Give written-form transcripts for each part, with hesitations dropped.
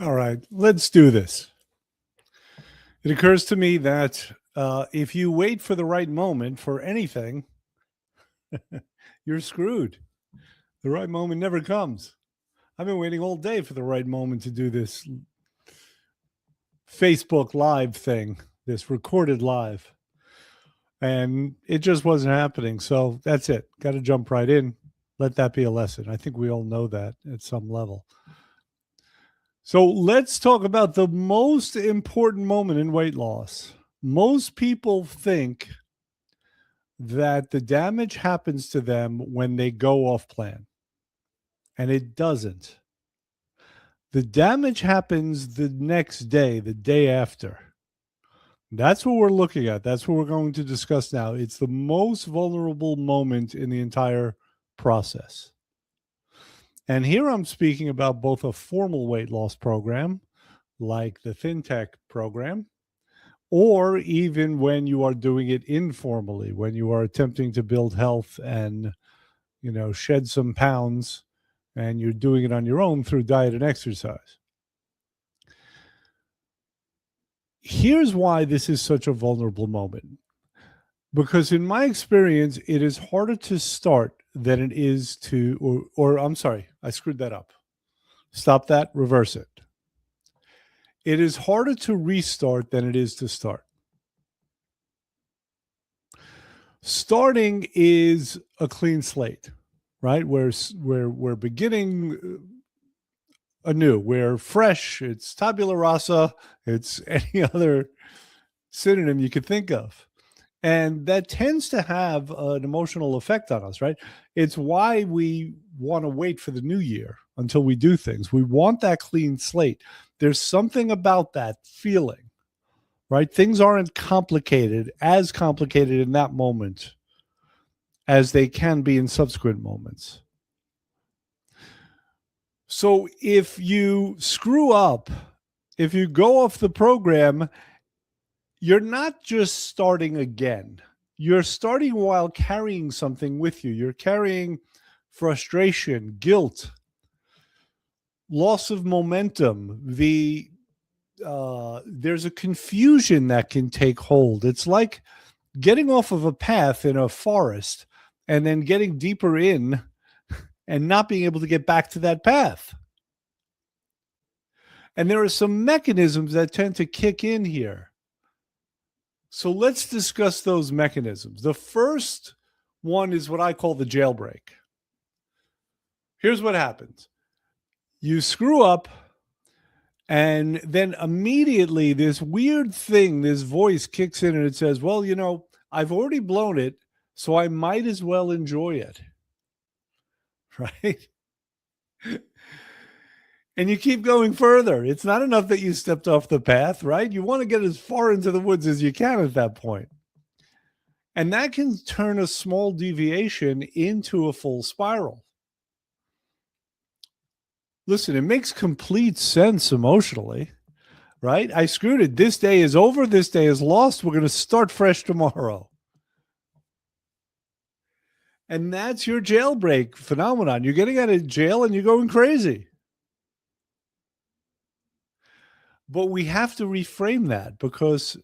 All right, let's do this. It occurs to me that if you wait for the right moment for anything, you're screwed. The right moment never comes. I've been waiting all day for the right moment to do this Facebook Live thing, this recorded live, and it just wasn't happening. So that's it. Got to jump right in. Let that be a lesson. I think we all know that at some level. So let's talk about the most important moment in weight loss. Most people think that the damage happens to them when they go off plan, and it doesn't. The damage happens the next day, the day after. That's what we're looking at. That's what we're going to discuss now. It's the most vulnerable moment in the entire process. And here I'm speaking about both a formal weight loss program, like the FinTech program, or even when you are doing it informally, when you are attempting to build health and, shed some pounds, and you're doing it on your own through diet and exercise. Here's why this is such a vulnerable moment. Because in my experience, it is harder to start than it is to, or I'm sorry, I screwed that up. Stop that, reverse it. It is harder to restart than it is to start. Starting is a clean slate, right? We're beginning anew. We're fresh. It's tabula rasa. It's any other synonym you could think of. And that tends to have an emotional effect on us, right? It's why we want to wait for the new year until we do things. We want that clean slate. There's something about that feeling, right? Things aren't as complicated in that moment as they can be in subsequent moments. So if you screw up, if you go off the program, you're not just starting again. You're starting while carrying something with you. You're carrying frustration, guilt, loss of momentum. There's a confusion that can take hold. It's like getting off of a path in a forest and then getting deeper in and not being able to get back to that path. And there are some mechanisms that tend to kick in here. So let's discuss those mechanisms. The first one is what I call the jailbreak. Here's what happens. You screw up, and then immediately this weird thing, this voice kicks in and it says, well, I've already blown it, so I might as well enjoy it. Right? And you keep going further. It's not enough that you stepped off the path, right? You want to get as far into the woods as you can at that point. And that can turn a small deviation into a full spiral. Listen, it makes complete sense emotionally, right? I screwed it. This day is over. This day is lost. We're going to start fresh tomorrow. And that's your jailbreak phenomenon. You're getting out of jail and you're going crazy. But we have to reframe that because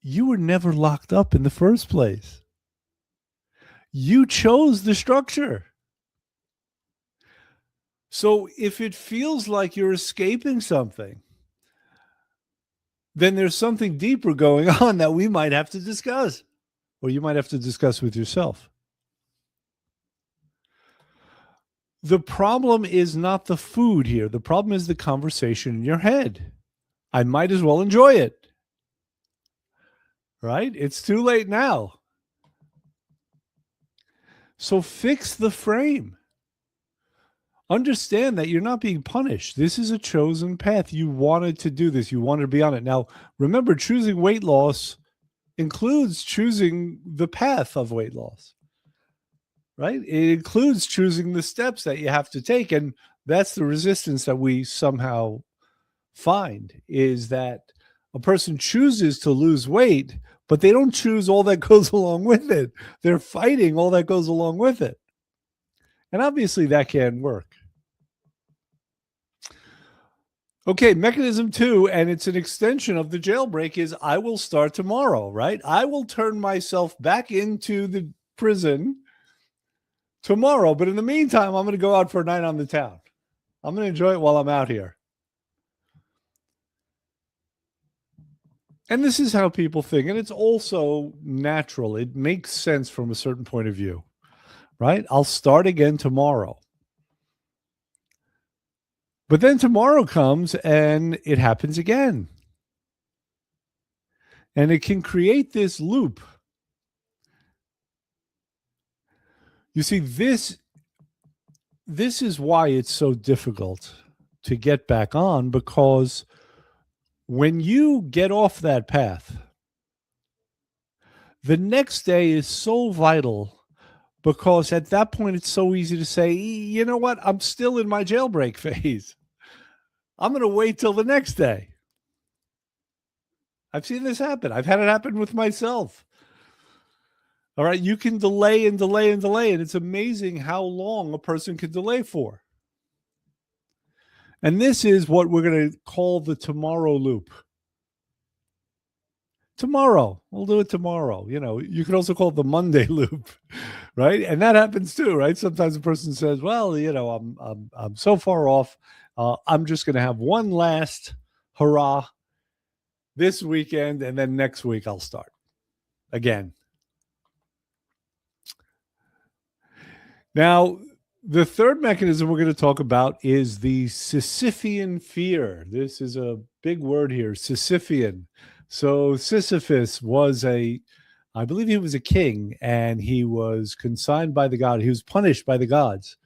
you were never locked up in the first place. You chose the structure. So if it feels like you're escaping something, then there's something deeper going on that we might have to discuss, or you might have to discuss with yourself. The problem is not the food here. The problem is the conversation in your head. I might as well enjoy it. Right? It's too late now. So fix the frame. Understand that you're not being punished. This is a chosen path. You wanted to do this. You wanted to be on it. Now, remember, choosing weight loss includes choosing the path of weight loss. Right? It includes choosing the steps that you have to take. And that's the resistance that we somehow find, is that a person chooses to lose weight, but they don't choose all that goes along with it. They're fighting all that goes along with it. And obviously that can't work. Okay, mechanism 2, and it's an extension of the jailbreak, is I will start tomorrow, right? I will turn myself back into the prison tomorrow, but in the meantime, I'm going to go out for a night on the town. I'm going to enjoy it while I'm out here. And this is how people think, and it's also natural. It makes sense from a certain point of view, right? I'll start again tomorrow. But then tomorrow comes and it happens again. And it can create this loop. You see, this is why it's so difficult to get back on, because when you get off that path, the next day is so vital, because at that point it's so easy to say, you know what, I'm still in my jailbreak phase. I'm going to wait till the next day. I've seen this happen. I've had it happen with myself. All right, you can delay and delay and delay, and it's amazing how long a person can delay for. And this is what we're going to call the tomorrow loop. Tomorrow, we'll do it tomorrow. You know, you can also call it the Monday loop, right? And that happens too, right? Sometimes a person says, "Well, you know, I'm so far off. I'm just going to have one last hurrah this weekend, and then next week I'll start again." Now, the third mechanism we're going to talk about is the Sisyphean fear. This is a big word here, Sisyphean. So Sisyphus was I believe he was a king, and he was consigned by the god. He was punished by the gods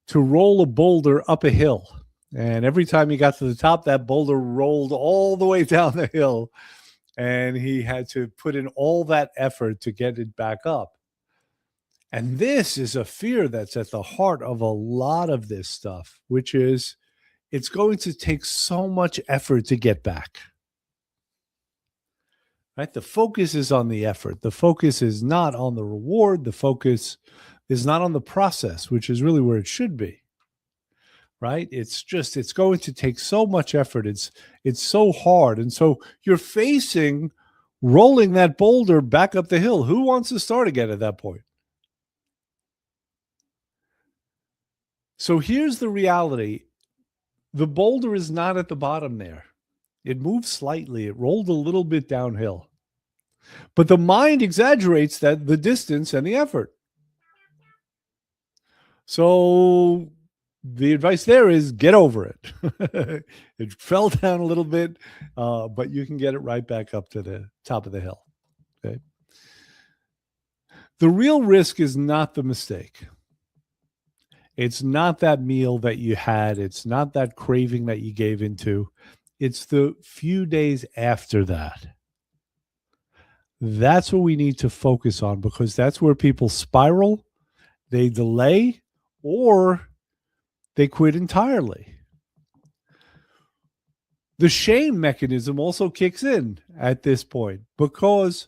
to roll a boulder up a hill. And every time he got to the top, that boulder rolled all the way down the hill. And he had to put in all that effort to get it back up. And this is a fear that's at the heart of a lot of this stuff, which is it's going to take so much effort to get back. Right? The focus is on the effort. The focus is not on the reward. The focus is not on the process, which is really where it should be. Right? It's going to take so much effort. It's so hard. And so you're facing rolling that boulder back up the hill. Who wants to start again at that point? So here's the reality. The boulder is not at the bottom there. It moved slightly. It rolled a little bit downhill. But the mind exaggerates that the distance and the effort. So the advice there is get over it. It fell down a little bit, but you can get it right back up to the top of the hill. Okay. The real risk is not the mistake. It's not that meal that you had. It's not that craving that you gave into. It's the few days after that. That's what we need to focus on, because that's where people spiral, they delay, or they quit entirely. The shame mechanism also kicks in at this point, because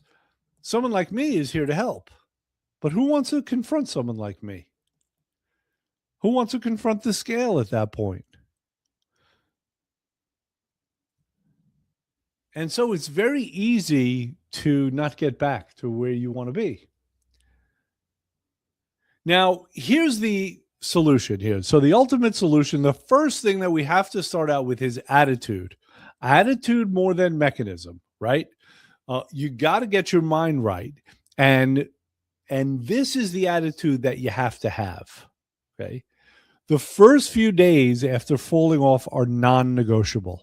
someone like me is here to help. But who wants to confront someone like me? Who wants to confront the scale at that point? And so it's very easy to not get back to where you want to be. Now, here's the solution here. So the ultimate solution, the first thing that we have to start out with is attitude. Attitude more than mechanism, right? You got to get your mind right. And this is the attitude that you have to have, okay? The first few days after falling off are non-negotiable.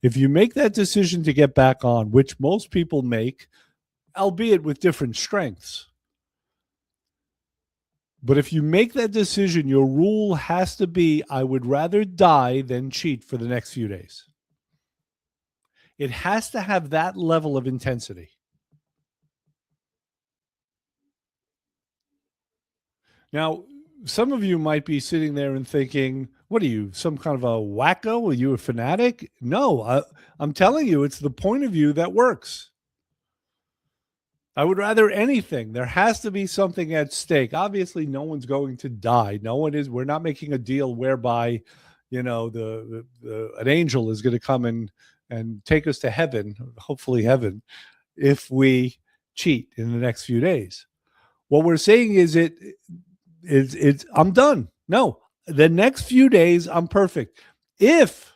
If you make that decision to get back on, which most people make, albeit with different strengths, but if you make that decision, your rule has to be, I would rather die than cheat for the next few days. It has to have that level of intensity. Now, some of you might be sitting there and thinking, what are you, some kind of a wacko? Are you a fanatic? No, I'm telling you, it's the point of view that works. I would rather anything. There has to be something at stake. Obviously, no one's going to die. We're not making a deal whereby, an angel is going to come and take us to heaven, hopefully heaven, if we cheat in the next few days. What we're saying is it's I'm done. No, the next few days I'm perfect. If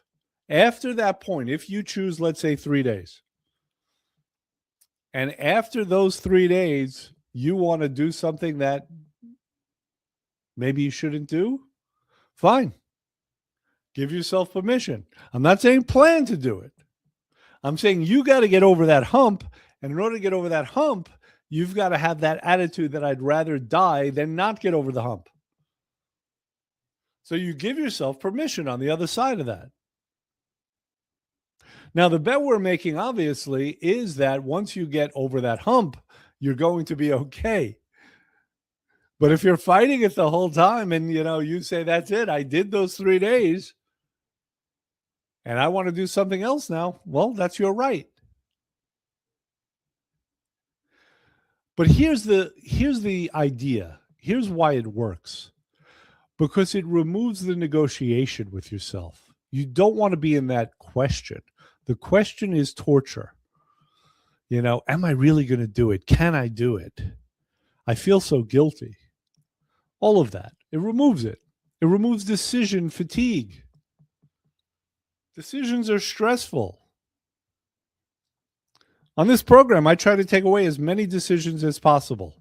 after that point, if you choose, let's say 3 days, and after those 3 days, you want to do something that maybe you shouldn't do, fine. Give yourself permission. I'm not saying plan to do it. I'm saying you got to get over that hump. And in order to get over that hump, you've got to have that attitude that I'd rather die than not get over the hump. So you give yourself permission on the other side of that. Now, the bet we're making, obviously, is that once you get over that hump, you're going to be okay. But if you're fighting it the whole time and, you say, that's it, I did those 3 days, and I want to do something else now, well, that's your right. But here's the idea. Here's why it works. Because it removes the negotiation with yourself. You don't want to be in that question. The question is torture. Am I really going to do it? Can I do it? I feel so guilty. All of that. It removes it. It removes decision fatigue. Decisions are stressful. On this program, I try to take away as many decisions as possible.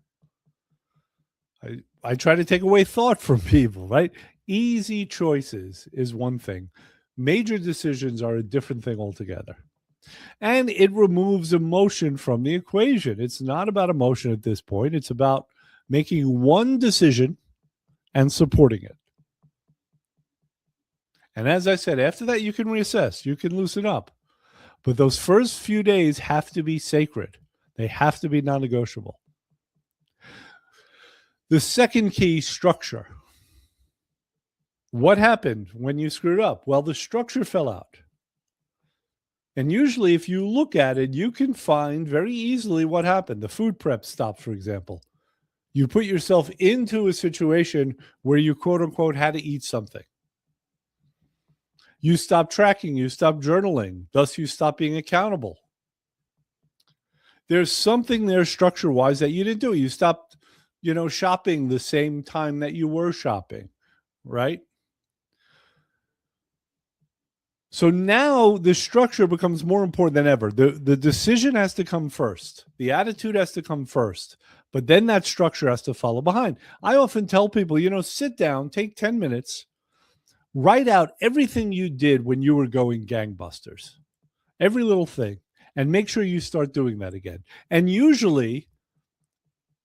I try to take away thought from people, right? Easy choices is one thing. Major decisions are a different thing altogether. And it removes emotion from the equation. It's not about emotion at this point. It's about making one decision and supporting it. And as I said, after that, you can reassess. You can loosen up. But those first few days have to be sacred. They have to be non-negotiable. The second key, structure. What happened when you screwed up? Well, the structure fell out. And usually, if you look at it, you can find very easily what happened. The food prep stopped, for example. You put yourself into a situation where you, quote unquote, had to eat something. You stopped tracking, you stopped journaling, thus you stopped being accountable. There's something there structure-wise that you didn't do. You stopped, shopping the same time that you were shopping, right? So now the structure becomes more important than ever. The decision has to come first. The attitude has to come first. But then that structure has to follow behind. I often tell people, sit down, take 10 minutes, write out everything you did when you were going gangbusters, every little thing, and make sure you start doing that again. And usually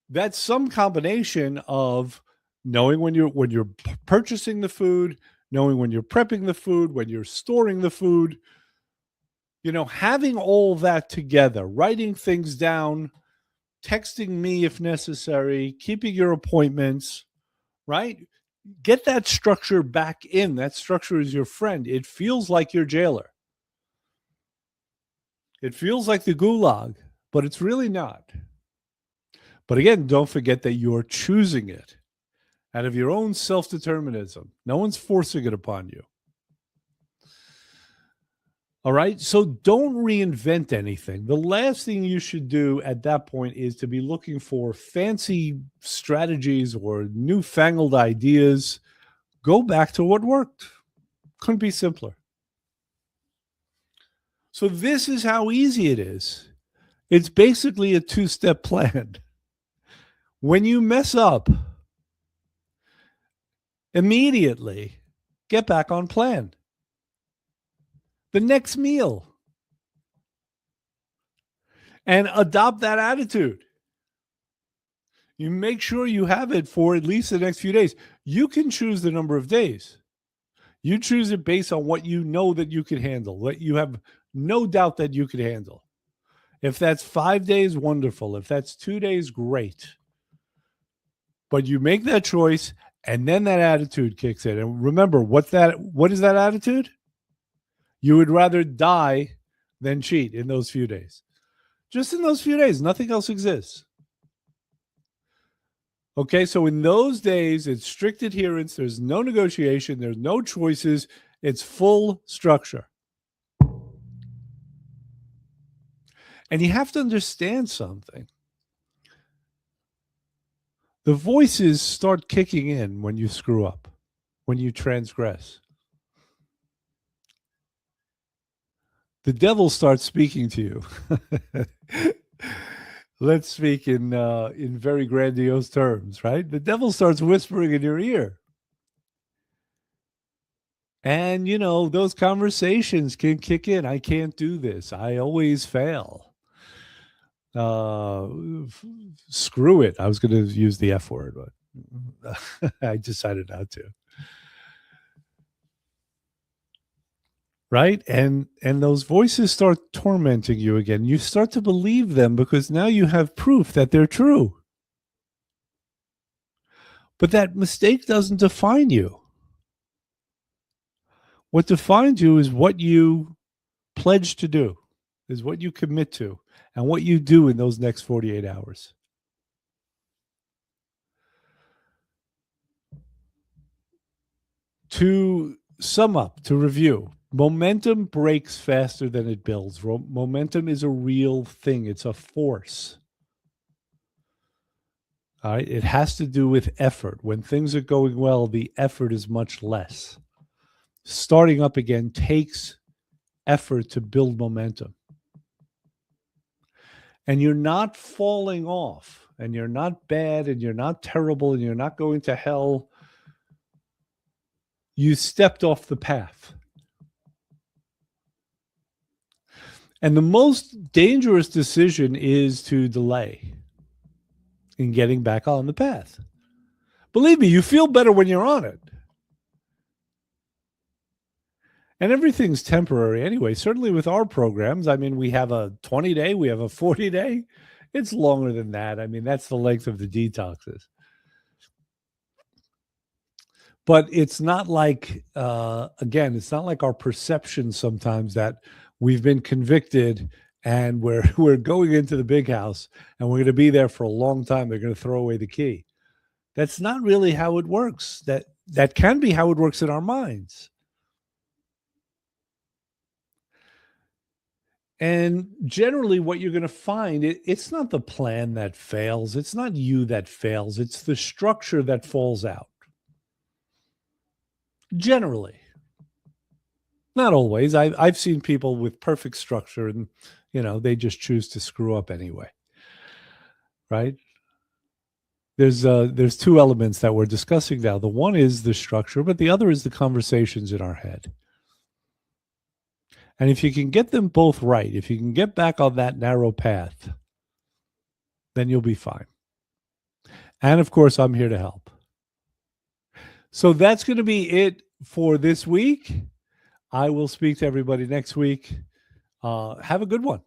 that's some combination of knowing when you're purchasing the food, knowing when you're prepping the food, when you're storing the food, having all that together, writing things down, texting me if necessary, keeping your appointments, right? Get that structure back in. That structure is your friend. It feels like your jailer. It feels like the gulag, but it's really not. But again, don't forget that you're choosing it out of your own self-determinism. No one's forcing it upon you. All right? So don't reinvent anything. The last thing you should do at that point is to be looking for fancy strategies or newfangled ideas. Go back to what worked. Couldn't be simpler. So this is how easy it is. It's basically a two-step plan. When you mess up, immediately get back on plan. The next meal. And adopt that attitude. You make sure you have it for at least the next few days. You can choose the number of days. You choose it based on what you know that you can handle, what you have no doubt that you could handle. If that's 5 days, wonderful. If that's 2 days, great. But you make that choice, and then that attitude kicks in. And remember, what is that attitude? You would rather die than cheat in those few days. Just in those few days. Nothing else exists. Okay, so in those days, it's strict adherence. There's no negotiation. There's no choices. It's full structure. And you have to understand something. The voices start kicking in when you screw up, when you transgress. The devil starts speaking to you. Let's speak in very grandiose terms, right? The devil starts whispering in your ear. And, you know, those conversations can kick in. I can't do this. I always fail. Screw it. I was going to use the F word, but I decided not to. Right? And those voices start tormenting you again. You start to believe them because now you have proof that they're true. But that mistake doesn't define you. What defines you is what you pledge to do, is what you commit to, and what you do in those next 48 hours. To sum up, to review, momentum breaks faster than it builds. Momentum is a real thing. It's a force. All right. It has to do with effort. When things are going well, the effort is much less. Starting up again takes effort to build momentum. And you're not falling off, and you're not bad, and you're not terrible, and you're not going to hell. You stepped off the path. And the most dangerous decision is to delay in getting back on the path. Believe me, you feel better when you're on it. And everything's temporary anyway. Certainly with our programs, I mean, we have a 20-day, we have a 40-day. It's longer than that. I mean, that's the length of the detoxes. But it's not like, again, it's not like our perception sometimes that we've been convicted and we're going into the big house and we're going to be there for a long time. They're going to throw away the key. That's not really how it works. That can be how it works in our minds. And generally what you're going to find, it's not the plan that fails. It's not you that fails. It's the structure that falls out. Generally. Not always. I've seen people with perfect structure and, you know, they just choose to screw up anyway. Right? There's two elements that we're discussing now. The one is the structure, but the other is the conversations in our head. And if you can get them both right, if you can get back on that narrow path, then you'll be fine. And of course, I'm here to help. So that's going to be it for this week. I will speak to everybody next week. Have a good one.